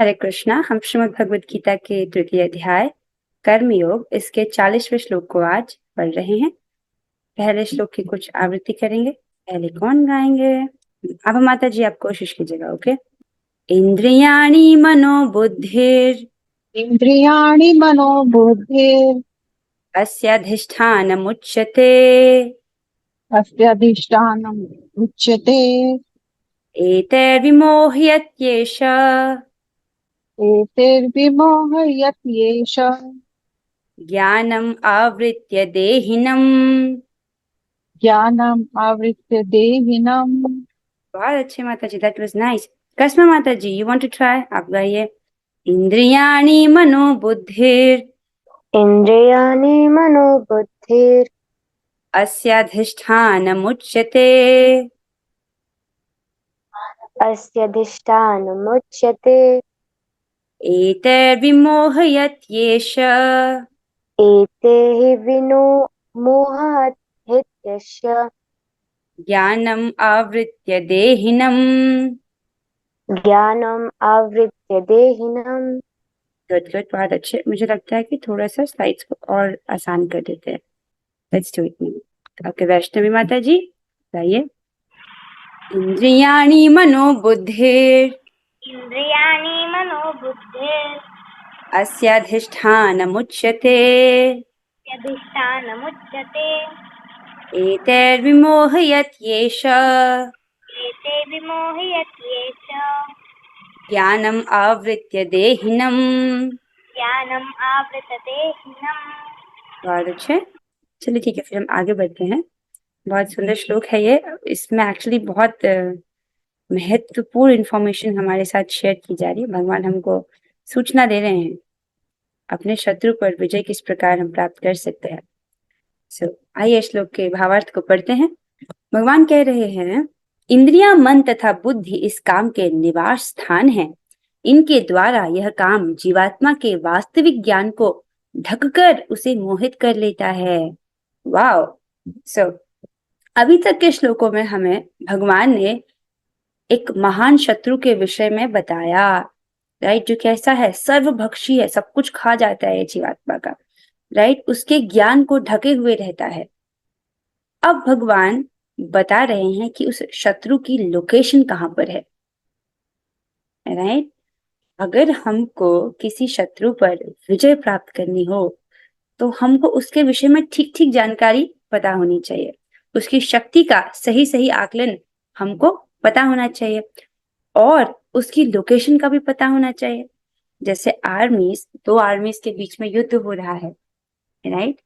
हरे कृष्णा। हम श्रीमद् भगवद गीता के तृतीय अध्याय कर्मयोग इसके 40वें श्लोक को आज पढ़ रहे हैं। पहले श्लोक की कुछ आवृत्ति करेंगे। पहले कौन गाएंगे? अब माता जी आप कोशिश कीजिएगा। ओके। इंद्रियाणि मनो बुद्धिर इन्द्रियाणि मनोबुद्धिः अस्याधिष्ठानमुच्यते अस्य अधिष्ठानम् उच्यते। एतैर्विमोह्यत्येष एतैर्विमोहयत् येष ज्ञानम् आवृत्य देहिनम्। ज्ञानम् आवृत्य देहिनम्। बहुत अच्छे माता जी, दैट वाज नाइस। कस्मा माता जी, यू वांट टू ट्राई? आप गाइए। इंद्रियाणि मनो बुद्धिर इन्द्रियाणि मनोबुद्धिर् अस्याधिष्ठानमुच्यते अस्यधिष्ठानमुच्यते। एतैर्विमोहयत्येष एते हि विनो मोहात् हित्यस्य ज्ञानम् आवृत्य देहिनम्। ज्ञानम् आवृत्य देहिनम्। गुड गुड, बहुत अच्छे। मुझे लगता है कि थोड़ा सा स्लाइड्स को और आसान कर देते हैं। Let's do it now. Okay, Vaishnavi माता जी गाइए। इंद्रियाणि मनो बुद्धिर इन्द्रियाणि मनोबुद्धिर् अस्याधिष्ठानमुच्यते यधिष्ठानमुच्यते। एतैर्विमोहयत्येष एते विमोहयत्येष ज्ञानम् आवृत्य देहिनम्। ज्ञानम् आवृतते हिनम्। बहुत अच्छे। चलिए ठीक है, फिर हम आगे बढ़ते हैं। बहुत सुंदर श्लोक है ये। इसमें एक्चुअली बहुत महत्वपूर्ण इंफॉर्मेशन हमारे साथ शेयर की जा रही है। भगवान हमको सूचना दे रहे हैं अपने शत्रु पर विजय किस प्रकार हम प्राप्त कर सकते हैं। आइए श्लोक के भावार्थ को पढ़ते हैं। भगवान कह रहे हैं, इंद्रियां, मन तथा बुद्धि इस काम के निवास स्थान हैं। इनके द्वारा यह काम जीवात्मा के वास्तविक ज्ञान को ढककर उसे मोहित कर लेता है। वाओ। अभी तक के श्लोकों में हमें भगवान ने एक महान शत्रु के विषय में बताया, राइट, जो कैसा है, सर्वभक्षी है, सब कुछ खा जाता है जीवात्मा का, राइट, उसके ज्ञान को ढके हुए रहता है। अब भगवान बता रहे हैं कि उस शत्रु की लोकेशन कहाँ पर है, राइट। अगर हमको किसी शत्रु पर विजय प्राप्त करनी हो तो हमको उसके विषय में ठीक ठीक जानकारी पता होनी चाहिए। उसकी शक्ति का सही सही आकलन हमको पता होना चाहिए और उसकी लोकेशन का भी पता होना चाहिए। जैसे आर्मीज, दो आर्मीज के बीच में युद्ध हो रहा है, राइट।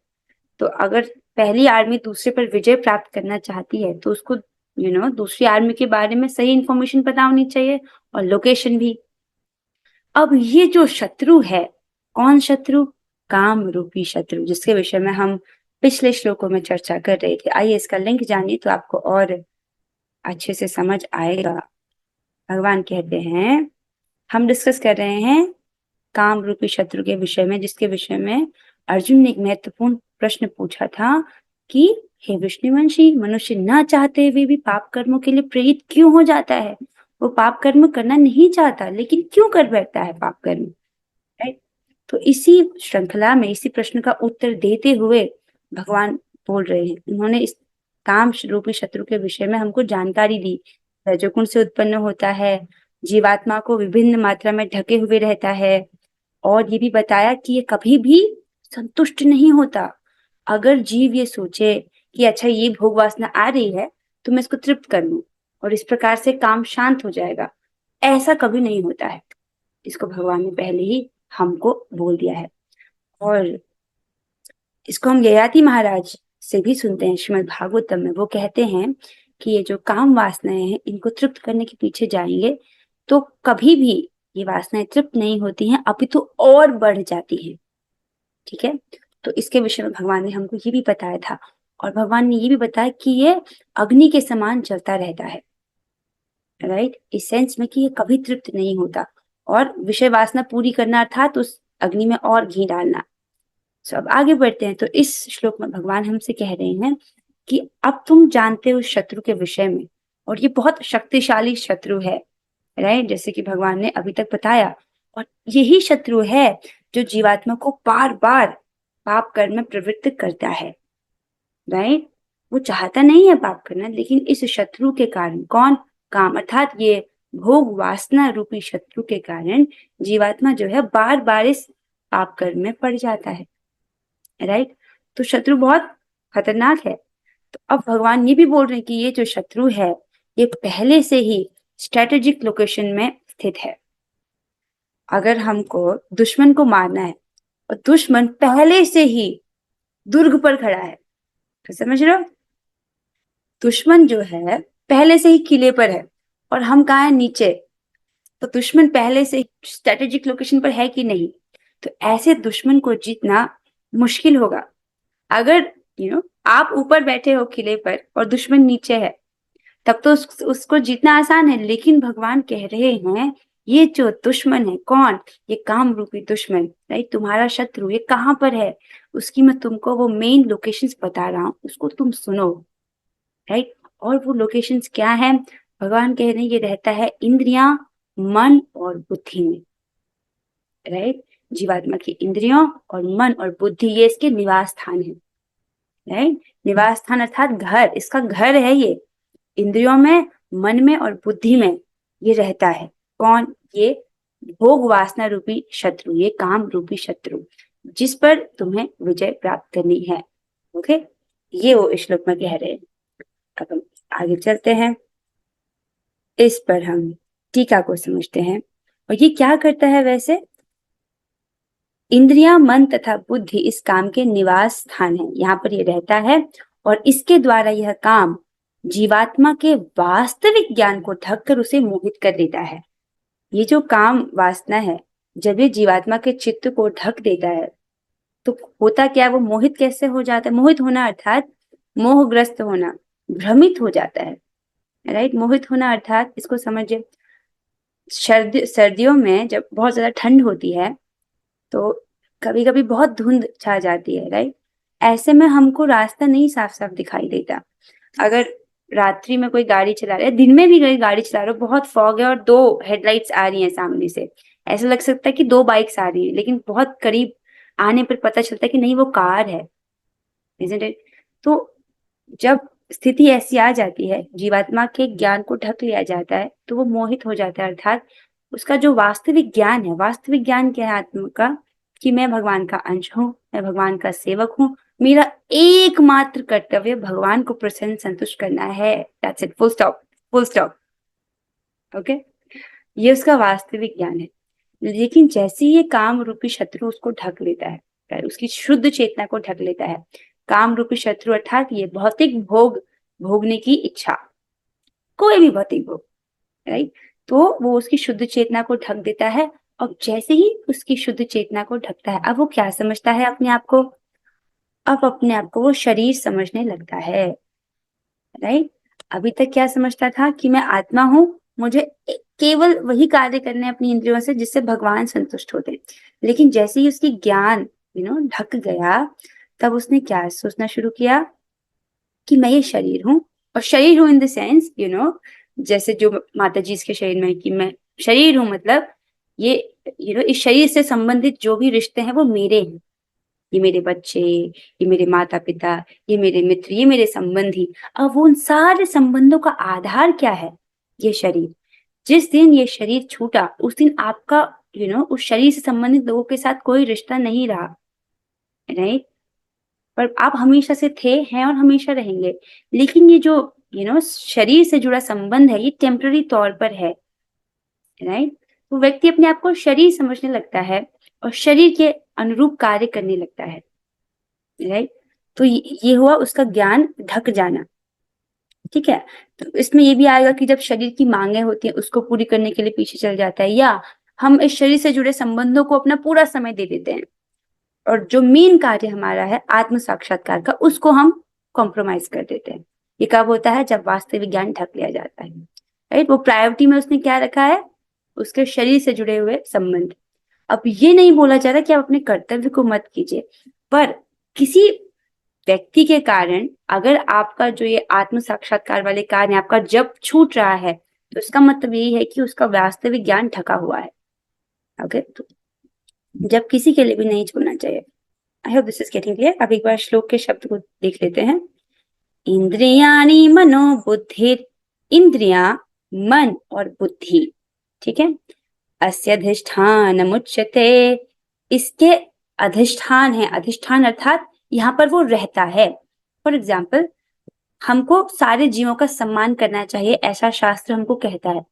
तो अगर पहली आर्मी दूसरे पर विजय प्राप्त करना चाहती है तो उसको दूसरी आर्मी के बारे में सही इंफॉर्मेशन पता होनी चाहिए और लोकेशन भी। अब ये जो शत्रु है, कौन शत्रु? काम रूपी शत्रु, जिसके विषय में हम पिछले श्लोकों में चर्चा कर रहे थे। आइए इसका लिंक जानिए तो आपको और अच्छे से समझ आएगा। भगवान कहते हैं, हम डिस्कस कर रहे हैं काम रूपी शत्रु के विषय में, जिसके विषय में अर्जुन ने एक महत्वपूर्ण प्रश्न पूछा था कि हे विष्णुवंशी, मनुष्य ना चाहते हुए भी पाप कर्मों के लिए प्रेरित क्यों हो जाता है? वो पाप कर्म करना नहीं चाहता लेकिन क्यों कर बैठता है पाप कर्म, राइट। तो इसी श्रृंखला में इसी प्रश्न का उत्तर देते हुए भगवान बोल रहे हैं। उन्होंने इस काम रूपी शत्रु के विषय में हमको जानकारी दी। रजोगुण से उत्पन्न होता है, जीवात्मा को विभिन्न मात्रा में ढके हुए रहता है, और ये भी बताया कि ये कभी भी संतुष्ट नहीं होता। अगर जीव ये सोचे कि अच्छा ये भोग वासना आ रही है तो मैं इसको तृप्त कर लूं और इस प्रकार से काम शांत हो जाएगा, ऐसा कभी नहीं होता है। इसको भगवान ने पहले ही हमको बोल दिया है और इसको हम ययाति महाराज से भी सुनते हैं। श्रीमद् भागवतम में वो कहते हैं कि ये जो काम वासनाएं हैं, इनको तृप्त करने के पीछे जाएंगे तो कभी भी ये वासनाएं तृप्त नहीं होती हैं, अपितु और बढ़ जाती हैं। ठीक है, तो इसके विषय में भगवान ने हमको ये भी बताया था और भगवान ने ये भी बताया कि ये अग्नि के समान जलता रहता है, राइट, इस सेंस में कि ये कभी तृप्त नहीं होता और विषय वासना पूरी करना अर्थात उस अग्नि में और घी डालना। अब आगे बढ़ते हैं। तो इस श्लोक में भगवान हमसे कह रहे हैं कि अब तुम जानते हो शत्रु के विषय में और ये बहुत शक्तिशाली शत्रु है, राइट, जैसे कि भगवान ने अभी तक बताया। और यही शत्रु है जो जीवात्मा को बार बार पाप कर्म में प्रवृत्त करता है, राइट। वो चाहता नहीं है पाप करना, लेकिन इस शत्रु के कारण, कौन? काम, अर्थात ये भोग वासना रूपी शत्रु के कारण जीवात्मा जो है बार बार इस पाप कर्म में पड़ जाता है, राइट। तो शत्रु बहुत खतरनाक है। तो अब भगवान ये भी बोल रहे हैं कि ये जो शत्रु है ये पहले से ही स्ट्रेटेजिक लोकेशन में स्थित है। अगर हमको दुश्मन को मारना है और दुश्मन पहले से ही दुर्ग पर खड़ा है, तो समझ रहे हो, दुश्मन जो है पहले से ही किले पर है और हम कहाँ हैं? नीचे। तो दुश्मन पहले से स्ट्रेटेजिक लोकेशन पर है कि नहीं, तो ऐसे दुश्मन को जीतना मुश्किल होगा। अगर आप ऊपर बैठे हो किले पर और दुश्मन नीचे है, तब तो उसको जीतना आसान है। लेकिन भगवान कह रहे हैं ये जो दुश्मन है, कौन? ये काम रूपी दुश्मन, राइट, तुम्हारा शत्रु, ये कहाँ पर है, उसकी मैं तुमको वो मेन लोकेशंस बता रहा हूँ, उसको तुम सुनो, राइट। और वो लोकेशंस क्या है? भगवान कह रहे हैं ये रहता है इंद्रियां, मन और बुद्धि में, राइट। जीवात्मा की इंद्रियों और मन और बुद्धि ये इसके निवास स्थान है, राइट। निवास स्थान अर्थात घर, इसका घर है ये। इंद्रियों में, मन में और बुद्धि में ये रहता है। कौन? ये भोग वासना रूपी शत्रु, ये काम रूपी शत्रु, जिस पर तुम्हें विजय प्राप्त करनी है। ओके, ये वो श्लोक में कह रहे हैं। अब हम आगे चलते हैं, इस पर हम टीका को समझते हैं। और ये क्या करता है वैसे? इंद्रियां, मन तथा बुद्धि इस काम के निवास स्थान है, यहाँ पर ये रहता है और इसके द्वारा यह काम जीवात्मा के वास्तविक ज्ञान को ढककर उसे मोहित कर देता है। ये जो काम वासना है, जब ये जीवात्मा के चित्त को ढक देता है तो होता क्या? वो मोहित कैसे हो जाता है? मोहित होना अर्थात मोहग्रस्त होना, भ्रमित हो जाता है, राइट। मोहित होना अर्थात इसको समझिए, सर्दियों में जब बहुत ज्यादा ठंड होती है तो कभी कभी बहुत धुंध छा जाती है, राइट। ऐसे में हमको रास्ता नहीं साफ साफ दिखाई देता। अगर रात्रि में कोई गाड़ी चला रहा है, दिन में भी कोई गाड़ी चला रहा है, बहुत फॉग है और दो हेडलाइट्स आ रही हैं सामने से, ऐसा लग सकता है कि दो बाइक्स आ रही है, लेकिन बहुत करीब आने पर पता चलता है कि नहीं, वो कार है, isn't it? तो जब स्थिति ऐसी आ जाती है, जीवात्मा के ज्ञान को ढक लिया जाता है, तो वो मोहित हो जाता है। अर्थात उसका जो वास्तविक ज्ञान है, वास्तविक ज्ञान क्या है आत्मा का? कि मैं भगवान का अंश हूँ, मैं भगवान का सेवक हूँ, मेरा एकमात्र कर्तव्य भगवान को प्रसन्न संतुष्ट करना है। That's it, full stop, full stop. Okay, ये उसका वास्तविक ज्ञान है। लेकिन जैसे ये काम रूपी शत्रु उसको ढक लेता है, उसकी शुद्ध चेतना को ढक लेता है, काम रूपी शत्रु अर्थात ये भौतिक भोग भोगने की इच्छा, कोई भी भौतिक भोग, राइट, तो वो उसकी शुद्ध चेतना को ढक देता है। और जैसे ही उसकी शुद्ध चेतना को ढकता है, अब वो क्या समझता है अपने आप को? अब अपने आप को वो शरीर समझने लगता है, राइट। अभी तक क्या समझता था? कि मैं आत्मा हूं, मुझे केवल वही कार्य करने हैं अपनी इंद्रियों से जिससे भगवान संतुष्ट होते हैं। लेकिन जैसे ही उसकी ज्ञान ढक गया, तब उसने क्या सोचना शुरू किया? कि मैं ये शरीर हूँ, और शरीर हूँ इन द सेंस जैसे जो माता जी के शरीर में, कि मैं शरीर हूँ, मतलब ये इस शरीर से संबंधित जो भी रिश्ते हैं वो मेरे हैं। ये मेरे बच्चे, ये मेरे माता पिता, ये मेरे मित्र, ये मेरे संबंधी। अब वो उन सारे संबंधों का आधार क्या है? ये शरीर। जिस दिन ये शरीर छूटा, उस दिन आपका उस शरीर से संबंधित लोगों के साथ कोई रिश्ता नहीं रहा, राइट। पर आप हमेशा से थे, हैं और हमेशा रहेंगे। लेकिन ये जो शरीर से जुड़ा संबंध है, ये टेम्पररी तौर पर है, राइट। तो व्यक्ति अपने आप को शरीर समझने लगता है और शरीर के अनुरूप कार्य करने लगता है, राइट। तो ये हुआ उसका ज्ञान ढक जाना, ठीक है। तो इसमें ये भी आएगा कि जब शरीर की मांगे होती है उसको पूरी करने के लिए पीछे चल जाता है, या हम इस शरीर से जुड़े संबंधों को अपना पूरा समय दे देते हैं, और जो मेन कार्य हमारा है आत्म साक्षात्कार का, उसको हम कॉम्प्रोमाइज कर देते हैं। ये कब होता है? जब वास्तविक ज्ञान ढक लिया जाता है, राइट। वो प्रायोरिटी में उसने क्या रखा है? उसके शरीर से जुड़े हुए संबंध। अब ये नहीं बोला जा रहा कि आप अपने कर्तव्य को मत कीजिए, पर किसी व्यक्ति के कारण अगर आपका जो ये आत्म साक्षात्कार वाले कार्य आपका जब छूट रहा है, तो इसका मतलब यही है कि उसका वास्तविक ज्ञान ढका हुआ है, ओके, तो जब किसी के लिए भी नहीं छोड़ना चाहिए। I hope this is getting clear. अब एक बार श्लोक के शब्द को देख लेते हैं। इंद्रियाणि मनो बुद्धिर, इंद्रियां, मन और बुद्धि, ठीक है। अस्य अधिष्ठान उच्यते, इसके अधिष्ठान है, अधिष्ठान अर्थात यहाँ पर वो रहता है। फॉर एग्जाम्पल, हमको सारे जीवों का सम्मान करना चाहिए, ऐसा शास्त्र हमको कहता है।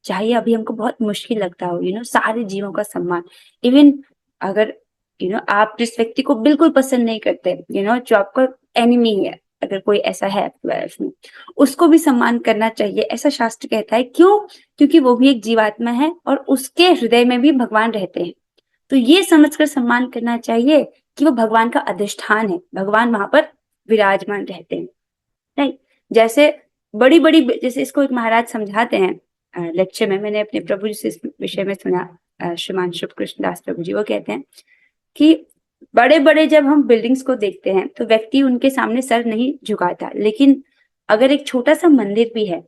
चाहे अभी हमको बहुत मुश्किल लगता हो, सारे जीवों का सम्मान। इवन अगर आप जिस व्यक्ति को बिल्कुल पसंद नहीं करते, जो आपका एनिमी है, अगर कोई ऐसा है आपकी लाइफ में, उसको भी सम्मान करना चाहिए, ऐसा शास्त्र कहता है। क्यों? क्योंकि वो भी एक जीवात्मा है और उसके हृदय में भी भगवान रहते हैं। तो ये समझकर सम्मान करना चाहिए कि वो भगवान का अधिष्ठान है, भगवान वहां पर विराजमान रहते हैं। राइट? जैसे बड़ी बड़ी, जैसे इसको एक महाराज समझाते हैं लेक्चर में, मैंने अपने प्रभु जी से इस विषय में सुना, श्रीमान शुभ कृष्ण दास प्रभु जी, वो कहते हैं कि बड़े बड़े जब हम बिल्डिंग्स को देखते हैं तो व्यक्ति उनके सामने सर नहीं झुकाता, लेकिन अगर एक छोटा सा मंदिर भी है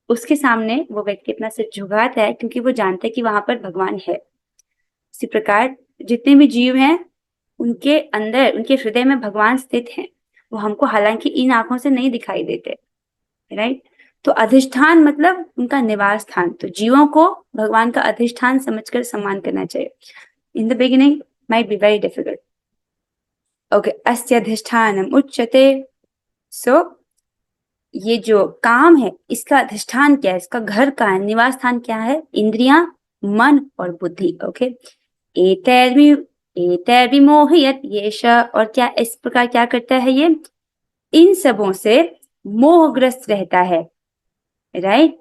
उसके सामने वो व्यक्ति अपना सिर झुकाता है, क्योंकि वो जानता है कि वहां पर भगवान है। इसी प्रकार जितने भी जीव हैं उनके अंदर, उनके हृदय में भगवान स्थित हैं। वो हमको हालांकि इन आंखों से नहीं दिखाई देते, राइट। तो अधिष्ठान मतलब उनका निवास स्थान। तो जीवों को भगवान का अधिष्ठान समझकर सम्मान करना चाहिए। In the beginning might be very difficult. Okay, अस्य अधिष्ठानम उच्यते। सो ये जो काम है इसका अधिष्ठान क्या है, इसका घर कहाँ है, निवास स्थान क्या है? इंद्रियां, मन और बुद्धि। ओके, एतैर्विमोहयत येष, और क्या इस प्रकार क्या करता है ये? इन सबों से मोहग्रस्त रहता है, राइट।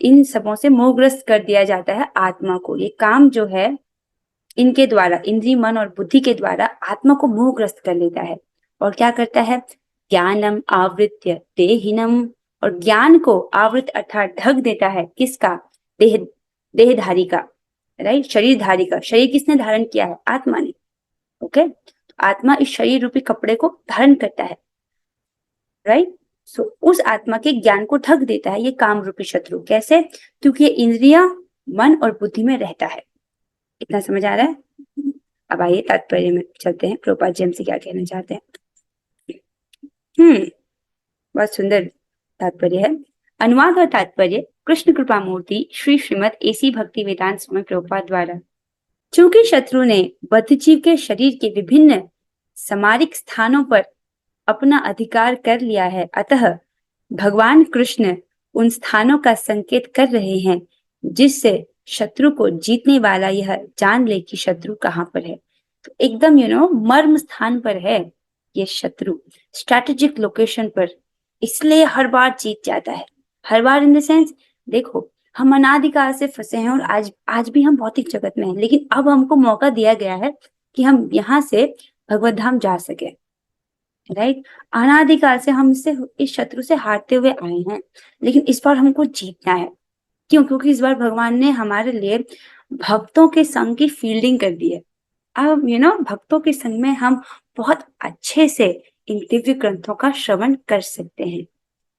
इन सबों से मोहग्रस्त कर दिया जाता है आत्मा को। ये काम जो है इनके द्वारा, इंद्रिय, मन और बुद्धि के द्वारा आत्मा को मोहग्रस्त कर लेता है। और क्या करता है? ज्ञानम आवृत्य देहिनम, और ज्ञान को आवृत अर्थात ढक देता है। किसका? देहधारी का, राइट, शरीरधारी का। शरीर किसने धारण किया है? आत्मा ने। ओके, आत्मा इस शरीर रूपी कपड़े को धारण करता है, राइट। सो उस आत्मा के ज्ञान को ढक देता है ये काम रूपी शत्रु। कैसे? क्योंकि ये इंद्रिया, मन और बुद्धि में रहता है। इतना समझ आ रहा है? अब आइए तात्पर्य में चलते हैं, प्रभुपाद जी हमसे क्या कहना चाहते हैं। बहुत सुंदर तात्पर्य है। अनुवाद और तात्पर्य कृष्ण कृपा मूर्ति श्री श्रीमद एसी भक्ति वेदांत स्वामी प्रभुपाद द्वारा। चूंकि शत्रु ने बद्ध जीव के शरीर के विभिन्न समारिक स्थानों पर अपना अधिकार कर लिया है, अतः भगवान कृष्ण उन स्थानों का संकेत कर रहे हैं जिससे शत्रु को जीतने वाला यह जान ले कि शत्रु कहाँ पर है। तो एकदम मर्म स्थान पर है ये शत्रु, स्ट्रैटेजिक लोकेशन पर, इसलिए हर बार जीत जाता है। हर बार इन द सेंस, देखो हम अनादिकाल से फंसे हैं और आज भी हम भौतिक जगत में हैं, लेकिन अब हमको मौका दिया गया है कि हम यहाँ से भगवत धाम जा सके, राइट। अनादिकाल से हम इस शत्रु से हारते हुए आए हैं, लेकिन इस बार हमको जीतना है। क्यों? क्योंकि इस बार भगवान ने हमारे लिए भक्तों के संग की फील्डिंग कर दी है। अब भक्तों के संग में हम बहुत अच्छे से इन दिव्य ग्रंथों का श्रवण कर सकते हैं,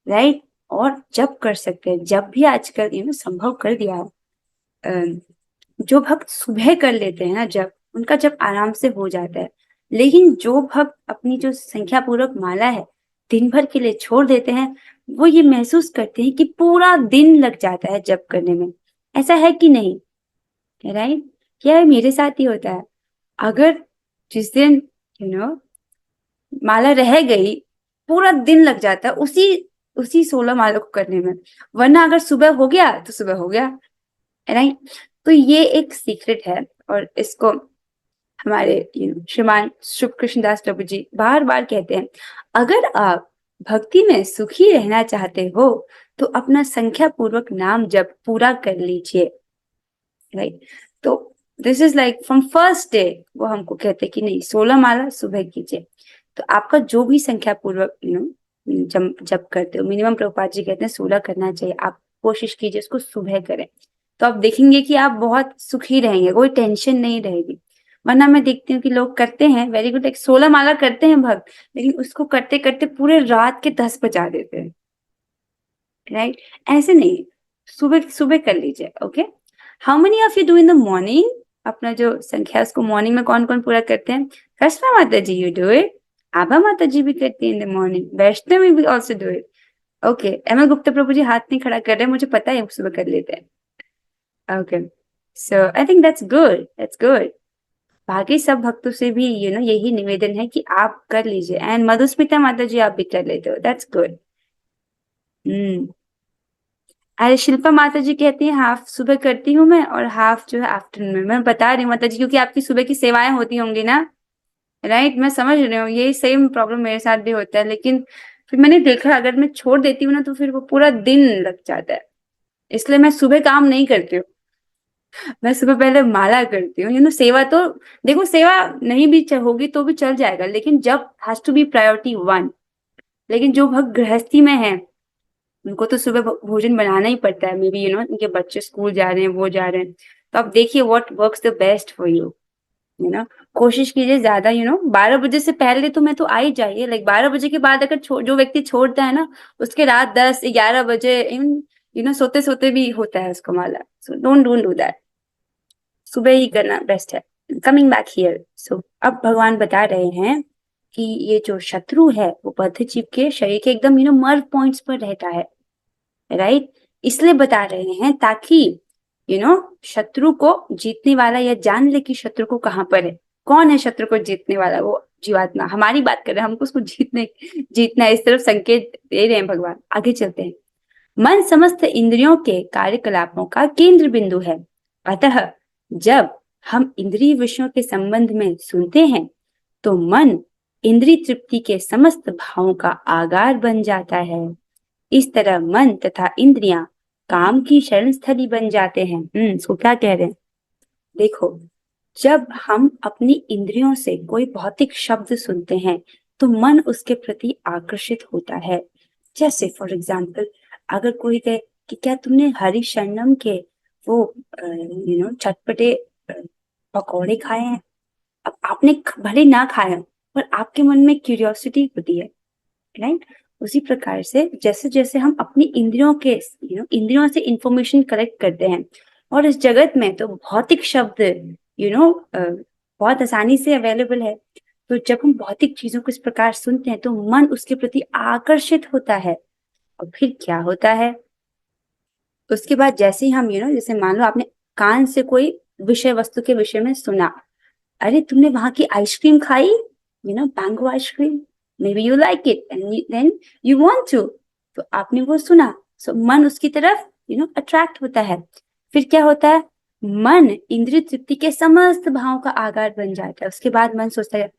राइट। और जब कर सकते हैं, जब भी आजकल संभव कर दिया है। जो भक्त सुबह कर लेते हैं ना, जब आराम से हो जाता है, लेकिन जो भक्त अपनी जो संख्या पूर्वक माला है दिन भर के लिए छोड़ देते हैं, वो ये महसूस करते हैं कि पूरा दिन लग जाता है जप करने में। ऐसा है कि नहीं, राइट? क्या है, मेरे साथ ही होता है। अगर जिस दिन माला रह गई, पूरा दिन लग जाता है उसी 16 माला को करने में, वरना अगर सुबह हो गया तो सुबह हो गया, राइट। तो ये एक सीक्रेट है, और इसको हमारे श्रीमान शुभ कृष्णदास प्रभु जी बार बार कहते हैं, अगर आप भक्ति में सुखी रहना चाहते हो तो अपना संख्या पूर्वक नाम जप पूरा कर लीजिए, राइट। तो this is like from first day वो हमको कहते हैं कि नहीं, 16 माला सुबह कीजिए। तो आपका जो भी संख्या पूर्वक जब करते हो, मिनिमम प्रभुपाद जी कहते हैं 16 करना चाहिए, आप कोशिश कीजिए उसको सुबह करें, तो आप देखेंगे कि आप बहुत सुखी रहेंगे, कोई टेंशन नहीं रहेगी। वरना मैं देखती हूँ कि लोग करते हैं वेरी गुड, एक 16 माला करते हैं भक्त, लेकिन उसको करते करते पूरे रात के 10 बजा देते हैं, राइट। ऐसे नहीं, सुबह सुबह कर लीजिए, okay. How many of you do in the morning? अपना जो संख्या उसको मॉर्निंग में कौन कौन पूरा करते हैं? कस्मा माता जी यू डू इट, आभा माता जी भी करती है इन द मॉर्निंग, वैष्णवी भी also do it. Okay, M Gupta Prabhu ji हाथ नहीं खड़ा कर रहे, मुझे पता है वो सुबह कर लेते हैं. Okay, so I think that's good, that's good. बाकी सब भक्तों से भी यही निवेदन है कि आप कर लीजिए. एंड मधुस्मिता माता जी आप भी कर लेते हो, दैट्स गुड. अरे शिल्पा माता जी कहती हैं हाफ सुबह करती हूँ मैं और हाफ जो है आफ्टरनून में. मैं बता रही हूँ माता जी, क्योंकि आपकी सुबह की सेवाएं होती होंगी ना, राइट? मैं समझ रही हूँ, यही सेम प्रॉब्लम मेरे साथ भी होता है. लेकिन फिर मैंने देखा अगर मैं छोड़ देती हूँ ना तो फिर वो पूरा दिन लग जाता है. इसलिए मैं सुबह काम नहीं करती हूँ. मैं सुबह पहले माला करती हूँ. सेवा तो देखो, सेवा नहीं भी होगी तो भी चल जाएगा, लेकिन जब हैज टू बी प्रायोरिटी 1. लेकिन जो भक्त गृहस्थी में है उनको तो सुबह भोजन बनाना ही पड़ता है. मे बी उनके बच्चे स्कूल जा रहे हैं, वो जा रहे हैं, तो आप देखिए what works the best for you. कोशिश कीजिए ज्यादा 12 बजे से पहले तो मैं तो आ ही जाइए. लाइक 12 बजे के बाद अगर जो व्यक्ति छोड़ता है ना, उसके रात 10-11 बजे सोते सोते भी होता है उसको माला. So don't do that. सुबह ही करना बेस्ट है. कमिंग बैक हियर, सो अब भगवान बता रहे हैं कि ये जो शत्रु है वो बद्ध जीव के शरीर के एकदम मर्व पॉइंट्स पर रहता है, राइट? इसलिए बता रहे हैं ताकि शत्रु को जीतने वाला या जान ले कि शत्रु को कहाँ पर है. कौन है शत्रु को जीतने वाला? वो जीवात्मा. हमारी बात कर रहे हैं, हमको उसको जीतना है. इस तरफ संकेत दे रहे हैं भगवान. आगे चलते हैं. मन समस्त इंद्रियों के कार्यकलापों का केंद्र बिंदु है. अतः जब हम इंद्रिय विषयों के संबंध में सुनते हैं तो मन इंद्रिय तृप्ति के समस्त भावों का आगार बन जाता है. इस तरह मन तथा इंद्रियां काम की शरण स्थली बन जाते हैं. सो क्या कह रहे हैं? देखो, जब हम अपनी इंद्रियों से कोई भौतिक शब्द सुनते हैं तो मन उसके प्रति आकर्षित होता है. जैसे फॉर एग्जाम्पल, अगर कोई कहे कि क्या तुमने हरिशरणम के वो चटपटे पकौड़े खाए हैं? अब आपने भले ना खाए पर आपके मन में क्यूरियोसिटी होती है, राइट? उसी प्रकार से जैसे जैसे हम अपनी इंद्रियों से इंफॉर्मेशन कलेक्ट करते हैं, और इस जगत में तो भौतिक शब्द बहुत आसानी से अवेलेबल है. तो जब हम भौतिक चीजों को इस प्रकार सुनते हैं तो मन उसके प्रति आकर्षित होता है. और फिर क्या होता है? उसके बाद जैसे ही हम जैसे मान लो आपने कान से कोई विषय वस्तु के विषय में सुना. अरे तुमने वहां की आइसक्रीम खाई, mango ice cream, maybe you like it and then you want to. तो आपने वो सुना, सो मन उसकी तरफ अट्रैक्ट होता है. फिर क्या होता है? मन इंद्रिय तृप्ति के समस्त भावों का आगार बन जाता है. उसके बाद मन सोचता है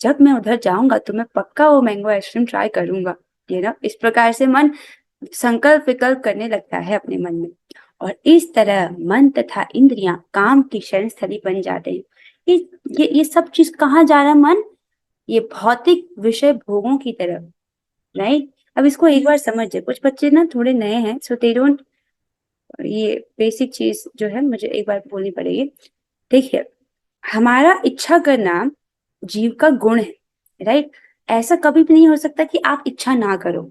जब मैं उधर जाऊंगा तो मैं पक्का वो मैंगो आइसक्रीम ट्राई करूंगा. इस प्रकार से मन संकल्प विकल्प करने लगता है अपने मन में. और इस तरह मन तथा इंद्रियां काम की शरण स्थली बन जाते हैं. ये सब चीज कहाँ जा रहा है? मन ये भौतिक विषय भोगों की तरफ, राइट? अब इसको एक बार समझिए. कुछ बच्चे ना थोड़े नए हैं, सो दे डोंट, ये बेसिक चीज जो है मुझे एक बार बोलनी पड़ेगी. देखिए, हमारा इच्छा करना जीव का गुण है, राइट? ऐसा कभी भी नहीं हो सकता कि आप इच्छा ना करो.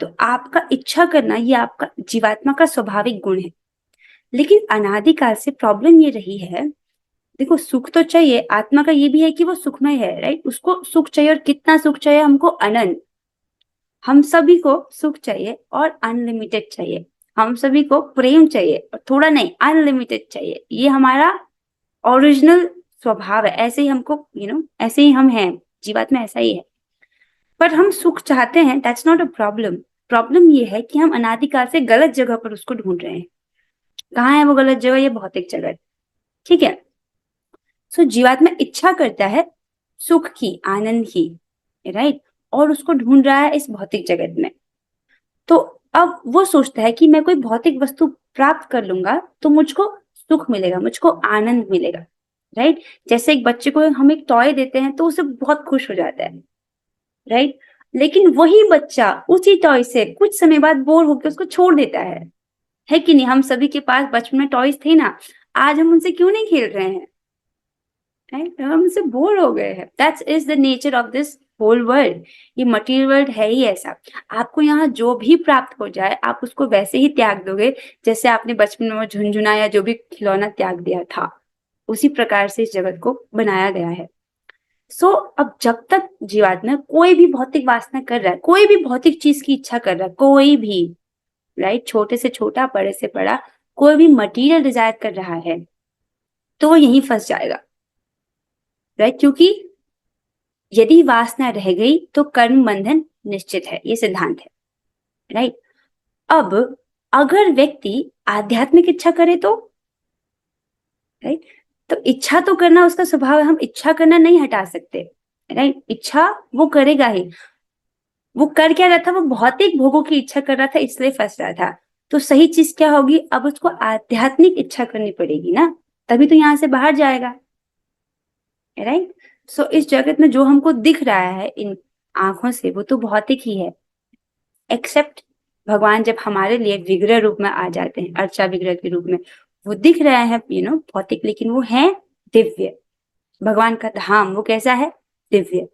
तो आपका इच्छा करना ये आपका जीवात्मा का स्वाभाविक गुण है. लेकिन अनादिकाल से प्रॉब्लम ये रही है, देखो सुख तो चाहिए, आत्मा का ये भी है कि वो सुखमय है, राइट? उसको सुख चाहिए, और कितना सुख चाहिए हमको? अनंत. हम सभी को सुख चाहिए और अनलिमिटेड चाहिए. हम सभी को प्रेम चाहिए और थोड़ा नहीं, अनलिमिटेड चाहिए. ये हमारा ओरिजिनल स्वभाव है. ऐसे ही हमको ऐसे ही हम हैं, जीवात्मा ऐसा ही है. पर हम सुख चाहते हैं, that's not a problem. Problem ये है कि हम अनादिकाल से गलत जगह पर उसको ढूंढ रहे हैं. कहाँ है वो गलत जगह? ये भौतिक जगत, ठीक है? सो जीवात्मा इच्छा करता है सुख की, आनंद की, राइट? और उसको ढूंढ रहा है इस भौतिक जगत में. तो अब वो सोचता है कि मैं कोई भौतिक वस्तु प्राप्त कर लूंगा तो मुझको सुख मिलेगा, मुझको आनंद मिलेगा, राइट? जैसे एक बच्चे को हम एक टॉय देते हैं तो उसे बहुत खुश हो जाता है, राइट? लेकिन वही बच्चा उसी टॉय से कुछ समय बाद बोर होकर उसको छोड़ देता है कि नहीं? हम सभी के पास बचपन में टॉयज थे ना, आज हम उनसे क्यों नहीं खेल रहे हैं? राइट? हम उनसे बोर हो गए हैं. That's is the nature of this whole world, ये मटेरियल वर्ल्ड है ही ऐसा। आपको यहाँ जो भी प्राप्त हो जाए आप उसको वैसे ही त्याग दोगे जैसे आपने बचपन में झुनझुना या जो भी खिलौना त्याग दिया था, उसी प्रकार से इस जगत को बनाया गया है। अब जब तक जीवात्मा कोई भी भौतिक वासना कर रहा है, कोई भी भौतिक चीज की इच्छा कर रहा है, कोई भी, राइट, छोटे से छोटा, बड़े से बड़ा, कोई भी मटेरियल डिजायर कर रहा है तो वो यहीं फंस जाएगा, राइट, क्योंकि यदि वासना रह गई तो कर्म बंधन निश्चित है, ये सिद्धांत है, राइट। अब अगर व्यक्ति आध्यात्मिक इच्छा करे तो, राइट, तो इच्छा तो करना उसका स्वभाव है, हम इच्छा करना नहीं हटा सकते, राइट, इच्छा वो करेगा ही। वो कर क्या रहा था, वो भौतिक भोगों की इच्छा कर रहा था इसलिए फंस रहा था। तो सही चीज क्या होगी, अब उसको आध्यात्मिक इच्छा करनी पड़ेगी ना, तभी तो यहाँ से बाहर जाएगा, राइट। इस जगत में जो हमको दिख रहा है इन आंखों से वो तो भौतिक ही है, एक्सेप्ट भगवान जब हमारे लिए विग्रह रूप में आ जाते हैं, अर्चा विग्रह के रूप में, वो दिख रहे हैं भौतिक, लेकिन वो है दिव्य। भगवान का धाम वो कैसा है, दिव्य,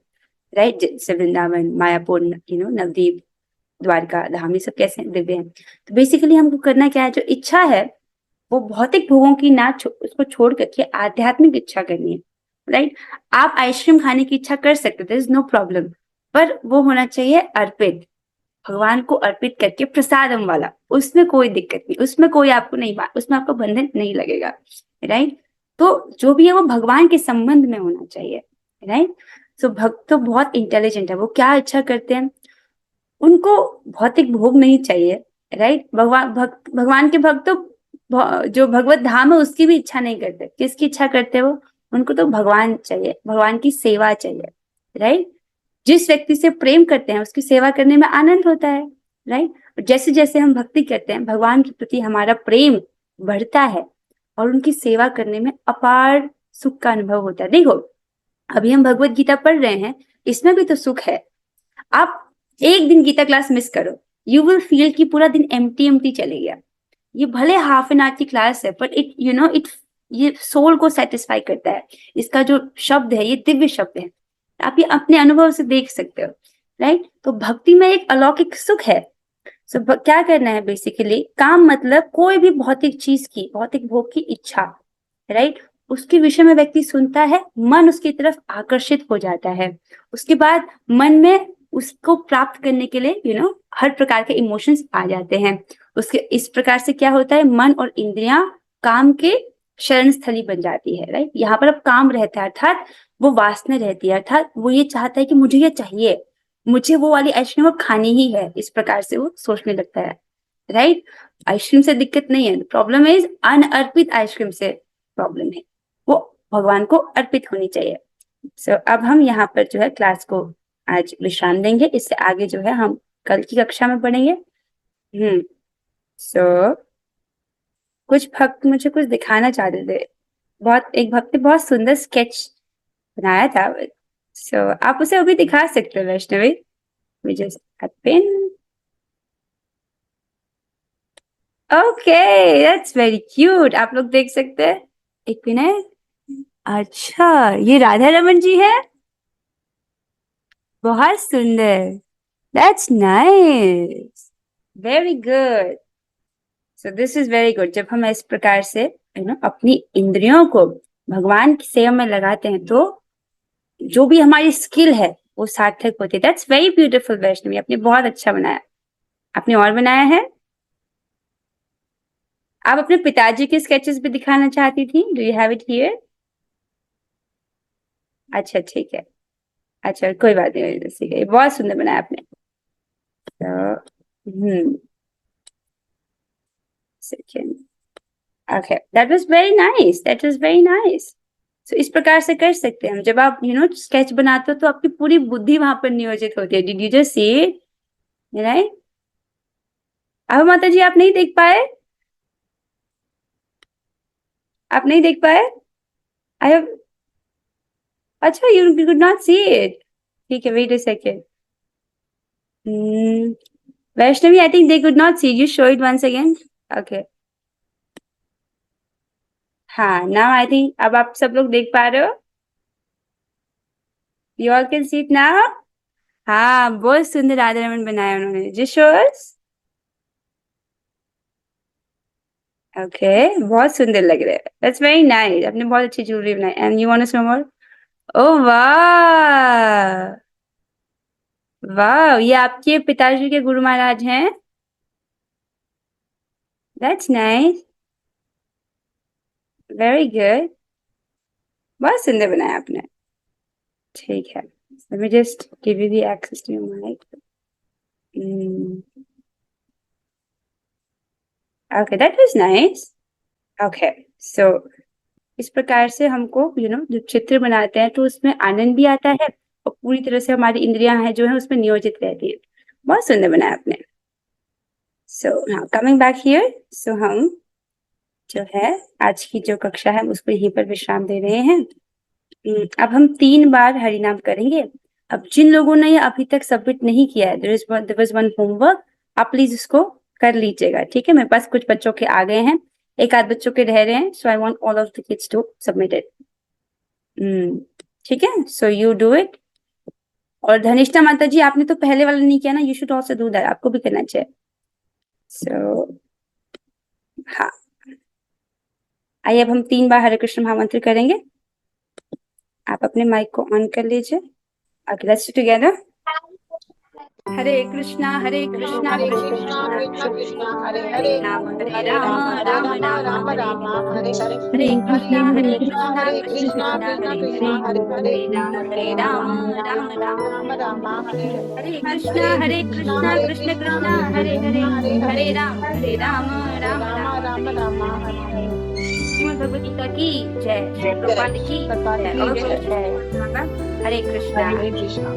राइट। जैसे वृंदावन, मायापुर, नवदीप, द्वारका धाम, ये सब कैसे दिव्य हैं। तो बेसिकली हमको करना क्या है, जो इच्छा है वो भौतिक भोगों की ना उसको छोड़ करके आध्यात्मिक इच्छा करनी है, राइट। आप आइसक्रीम खाने की इच्छा कर सकते, देयर इज नो प्रॉब्लम, पर वो होना चाहिए अर्पित, भगवान को अर्पित करके प्रसादम वाला, उसमें कोई दिक्कत नहीं, उसमें कोई आपको नहीं, उसमें आपको बंधन नहीं लगेगा, राइट। तो जो भी है वो भगवान के संबंध में होना चाहिए, राइट। भक्त तो बहुत इंटेलिजेंट है, वो क्या इच्छा करते हैं, उनको भौतिक भोग नहीं चाहिए, राइट। भगवान के भक्त तो जो भगवत धाम है उसकी भी इच्छा नहीं करते, किसकी इच्छा करते वो, उनको तो भगवान चाहिए, भगवान की सेवा चाहिए, राइट। जिस व्यक्ति से प्रेम करते हैं उसकी सेवा करने में आनंद होता है, राइट। जैसे जैसे हम भक्ति करते हैं भगवान के प्रति हमारा प्रेम बढ़ता है और उनकी सेवा करने में अपार सुख का अनुभव होता है। देखो अभी हम भगवत गीता पढ़ रहे हैं, इसमें भी तो सुख है। आप एक दिन गीता क्लास मिस करो, यू विल फील कि पूरा दिन एम्प्टी एम्प्टी चले गया। ये भले हाफ एन आवर की क्लास है, बट इट ये सोल को सेटिस्फाई करता है। इसका जो शब्द है ये दिव्य शब्द है, आप ये अपने अनुभव से देख सकते हो, राइट। तो भक्ति में एक अलौकिक सुख है। क्या करना है, बेसिकली काम मतलब कोई भी भौतिक चीज की, भौतिक भोग की इच्छा, राइट, उसके विषय में व्यक्ति सुनता है, मन उसकी तरफ आकर्षित हो जाता है, उसके बाद मन में उसको प्राप्त करने के लिए हर प्रकार के इमोशंस आ जाते हैं उसके। इस प्रकार से क्या होता है, मन और इंद्रियां काम के शरण स्थली बन जाती है, राइट। यहाँ पर अब काम रहता है, अर्थात वो वासना रहती है, अर्थात वो ये चाहता है कि मुझे ये चाहिए, मुझे वो वाली आइसक्रीम खानी ही है, इस प्रकार से वो सोचने लगता है, राइट। आइसक्रीम से दिक्कत नहीं है, प्रॉब्लम इज अनअर्पित आइसक्रीम से प्रॉब्लम है, वो भगवान को अर्पित होनी चाहिए। अब हम यहाँ पर जो है क्लास को आज विश्राम देंगे, इससे आगे जो है हम कल की कक्षा में पढ़ेंगे। सो कुछ भक्त मुझे कुछ दिखाना चाहते थे, एक भक्त ने बहुत सुंदर स्केच बनाया था, आप उसे अभी दिखा सकते हो Vaishnavi, okay, that's very cute, आप लोग देख सकते हैं। एक मिनट, अच्छा ये राधा रमन जी है, बहुत सुंदर, that's nice, very good. This is very good. जब हम इस प्रकार से अपनी इंद्रियों को भगवान की सेवा में लगाते हैं तो जो भी हमारी स्किल है वो सार्थक होती है। दैट्स वेरी ब्यूटीफुल वैष्णवी, आपने बहुत अच्छा बनाया। आपने और बनाया है? आप अपने पिताजी के स्केचेस भी दिखाना चाहती थी, do you have it here? अच्छा ठीक है, अच्छा कोई बात नहीं, ठीक है, बहुत सुंदर बनाया आपने। तो second, okay, that was very nice, that was very nice. इस प्रकार से कर सकते हैं हम, जब आप स्केच बनाते हो तो आपकी पूरी बुद्धि वहां पर नियोजित होती है। Did you just see it, right? अब माता जी आप नहीं देख पाए, आप नहीं देख पाए, आई हैव, अच्छा you could not see it, ठीक है, wait a second. Vaishnavi I think they could not see, you show it once again, okay. हाँ, नाउ आई थिंक अब आप सब लोग देख पा रहे हो, you all can see it now. हाँ, बहुत सुंदर राधा रमन बनाया उन्होंने। जी शोर्स ओके, बहुत सुंदर लग रहे हैं। That's very nice. आपने बहुत अच्छी ज्वेलरी बनाई। And you want to know more? ओह वाह, वाह, ये आपके पिताजी के गुरु महाराज हैं? That's nice, very good. बहुत सुंदर बनाया आपने। ठीक है, let me just give you the access to your mic. Okay, that was nice. Okay, so इस प्रकार से हमको जब चित्र बनाते हैं तो उसमें आनंद भी आता है और पूरी तरह से हमारी इंद्रियां हैं जो है उसमें नियोजित रहती है। बहुत सुंदर बनाया आपने। सो हाँ, कमिंग बैक हियर, सो हम जो है आज की जो कक्षा है उसको यहीं पर विश्राम दे रहे हैं। अब हम 3 बार हरि नाम करेंगे। अब जिन लोगों ने ये अभी तक सबमिट नहीं किया है, देयर वाज वन होमवर्क, आप प्लीज इसको कर लीजिएगा। ठीक है, मेरे पास कुछ बच्चों के आ गए हैं, एक आध बच्चों के रह रहे हैं, so I want all of the kids to submit it. ठीक है, सो यू डू इट। और धनिष्ठा माता जी, आपने तो पहले वाला नहीं किया ना, you should also do that, आपको भी करना चाहिए। सो हाँ, आइए अब हम 3 बार हरे कृष्ण महामंत्र करेंगे। आप अपने माइक को ऑन कर लीजिए। Okay, let's do together. हरे कृष्णा कृष्णा हरे कृष्णा कृष्णा कृष्णा हरे हरे हरे राम हरे राम राम राम राम राम राम हरे राम हरे। हरे हरे हरे कृष्णा हरे कृष्णा हरे कृष्ण कृष्णा कृष्णा कृष्णा हरे कृष्णा हरे। हरे हरे हरे हरे राम राम राम राम राम राम हरे हरे हरे हरे कृष्णा कृष्णा कृष्ण कृष्णा कृष्ण हरे हरे। कृष्णा हरे हरे हरे राम हरे राम राम राम राम हरे। राम हरे हरे श्रीमद् भगवद गीता की जय, श्री जय प्रभुपाद की प्रपात जय। की और जय हरे कृष्णा। हरे कृष्णा